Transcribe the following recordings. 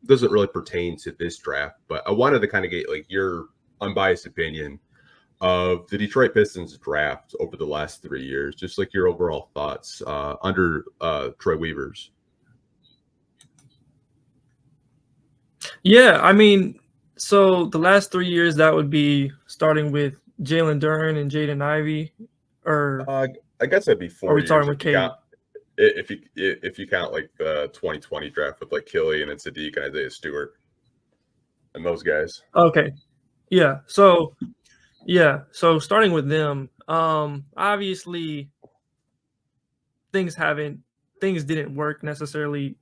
doesn't really pertain to this draft, but I wanted to kind of get like your unbiased opinion of the Detroit Pistons draft over the last 3 years, just like your overall thoughts under Troy Weaver's. Yeah, I mean, so the last 3 years, that would be starting with Jalen Duren and Jaden Ivey, or I guess that'd be are 4 we years starting with if you Cade? count if you count like the 2020 draft with like Killian and Sadiq and Isaiah Stewart and those guys. Okay, yeah. So starting with them, obviously things didn't work necessarily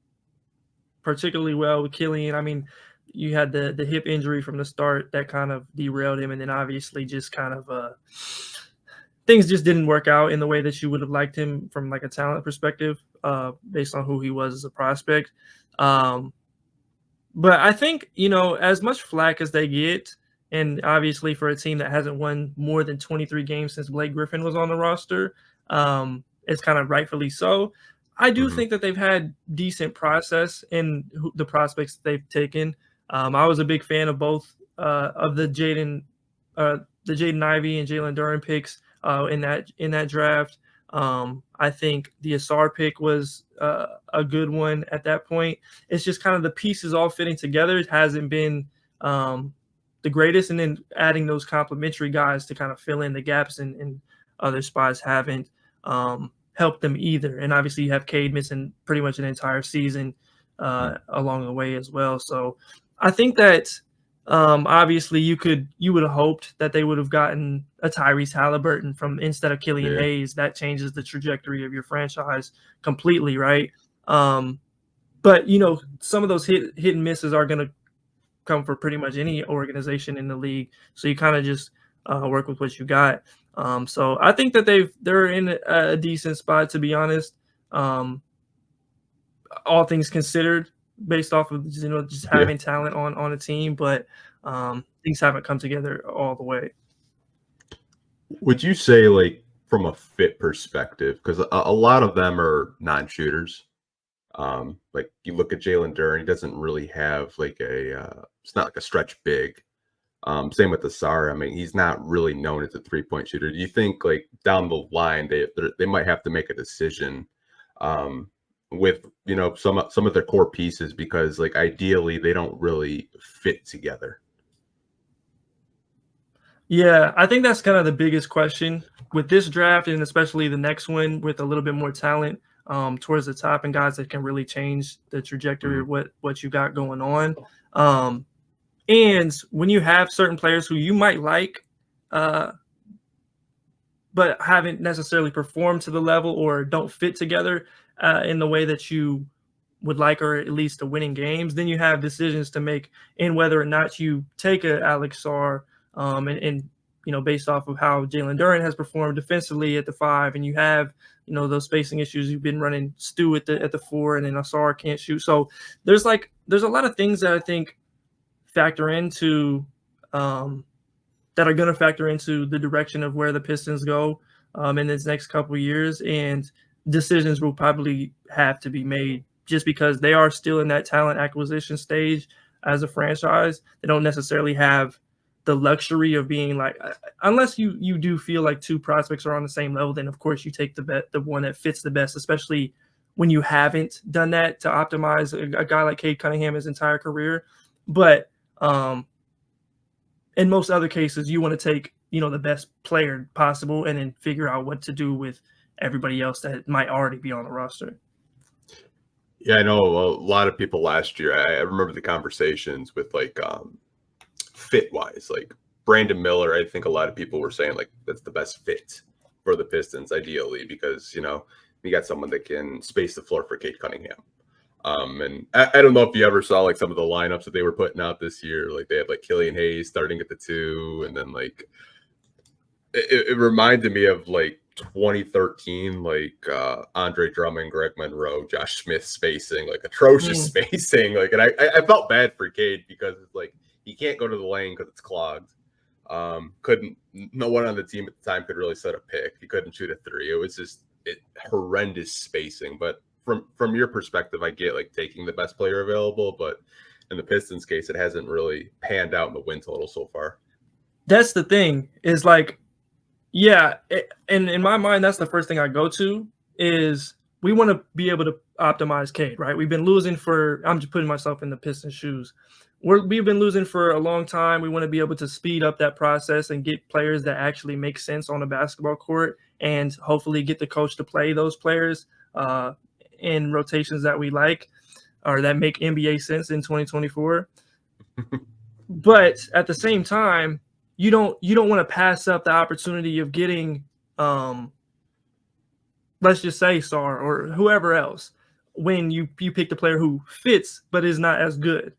particularly well with Killian. I mean, you had the hip injury from the start that kind of derailed him, and then obviously just kind of things just didn't work out in the way that you would have liked him from like a talent perspective, based on who he was as a prospect. But I think, as much flack as they get, and obviously for a team that hasn't won more than 23 games since Blake Griffin was on the roster, it's kind of rightfully so. I do think that they've had decent process in the prospects they've taken. I was a big fan of both of the Jaden Ivey and Jalen Duren picks in that draft. I think the Asar pick was a good one at that point. It's just kind of the pieces all fitting together. It hasn't been the greatest, and then adding those complementary guys to kind of fill in the gaps in other spots haven't helped them either. And obviously you have Cade missing pretty much an entire season along the way as well. So I think that obviously you would have hoped that they would have gotten a Tyrese Halliburton instead of Killian Hayes. That changes the trajectory of your franchise completely, right? But some of those hit and misses are going to come for pretty much any organization in the league. So you kind of just work with what you got. So I think that they're in a decent spot, to be honest. All things considered, based off of just having talent on a team, but things haven't come together all the way. Would you say, like, from a fit perspective, because a lot of them are non-shooters, like you look at Jalen Duren, he doesn't really have like it's not like a stretch big. Same with Asar. I mean, he's not really known as a 3-point shooter. Do you think like down the line they might have to make a decision with some of their core pieces, because like ideally they don't really fit together? Yeah, I think that's kind of the biggest question with this draft, and especially the next one with a little bit more talent towards the top and guys that can really change the trajectory of what you got going on. And when you have certain players who you might like, but haven't necessarily performed to the level or don't fit together in the way that you would like, or at least to winning games, then you have decisions to make in whether or not you take a Alex Sarr and based off of how Jalen Duren has performed defensively at the 5, and you have those spacing issues. You've been running Stu at the 4, and then Asar can't shoot. So there's a lot of things that I think factor into that are going to factor into the direction of where the Pistons go in this next couple of years, and decisions will probably have to be made just because they are still in that talent acquisition stage as a franchise. They don't necessarily have the luxury of being like, unless you do feel like two prospects are on the same level, then of course you take the one that fits the best, especially when you haven't done that to optimize a guy like Cade Cunningham his entire career. But in most other cases, you want to take the best player possible and then figure out what to do with everybody else that might already be on the roster. Yeah, I know a lot of people last year. I remember the conversations with like fit wise, like Brandon Miller. I think a lot of people were saying like that's the best fit for the Pistons, ideally, because you got someone that can space the floor for Cade Cunningham. And I don't know if you ever saw like some of the lineups that they were putting out this year. Like they had like Killian Hayes starting at the 2, and then like it reminded me of like 2013, like Andre Drummond, Greg Monroe, Josh Smith spacing, like atrocious spacing. Like, and I felt bad for Cade because it's like he can't go to the lane because it's clogged. No one on the team at the time could really set a pick. He couldn't shoot a 3. It was just horrendous spacing. But from your perspective, I get like taking the best player available, but in the Pistons case, it hasn't really panned out in the win total so far. That's the thing, is like, yeah, and in my mind, that's the first thing I go to is we want to be able to optimize Cade, right? We've been losing I'm just putting myself in the Pistons' shoes. We've been losing for a long time. We want to be able to speed up that process and get players that actually make sense on the basketball court, and hopefully get the coach to play those players in rotations that we like or that make NBA sense in 2024. But at the same time, you don't want to pass up the opportunity of getting, let's just say Sar or whoever else, when you pick the player who fits but is not as good.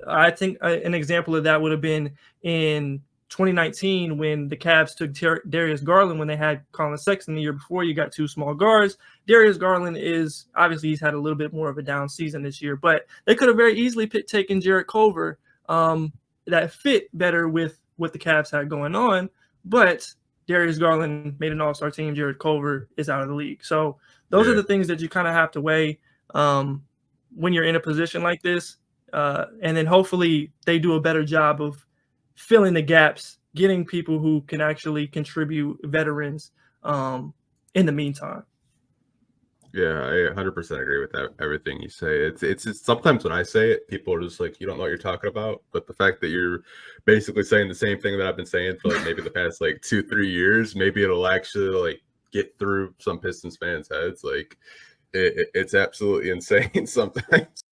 I think an example of that would have been in 2019 when the Cavs took Darius Garland when they had Colin Sexton the year before. You got two small guards. Darius Garland is obviously, he's had a little bit more of a down season this year, but they could have very easily taken Jarrett Culver that fit better with what the Cavs had going on. But Darius Garland made an all-star team. Jarrett Culver is out of the league. So those are the things that you kind of have to weigh when you're in a position like this. And then hopefully they do a better job of filling the gaps, getting people who can actually contribute, veterans, in the meantime. Yeah, I 100% agree with that. Everything you say. It's sometimes when I say it, people are just like, you don't know what you're talking about. But the fact that you're basically saying the same thing that I've been saying for like maybe the past like 2-3 years, maybe it'll actually like get through some Pistons fans' heads. Like it's absolutely insane sometimes.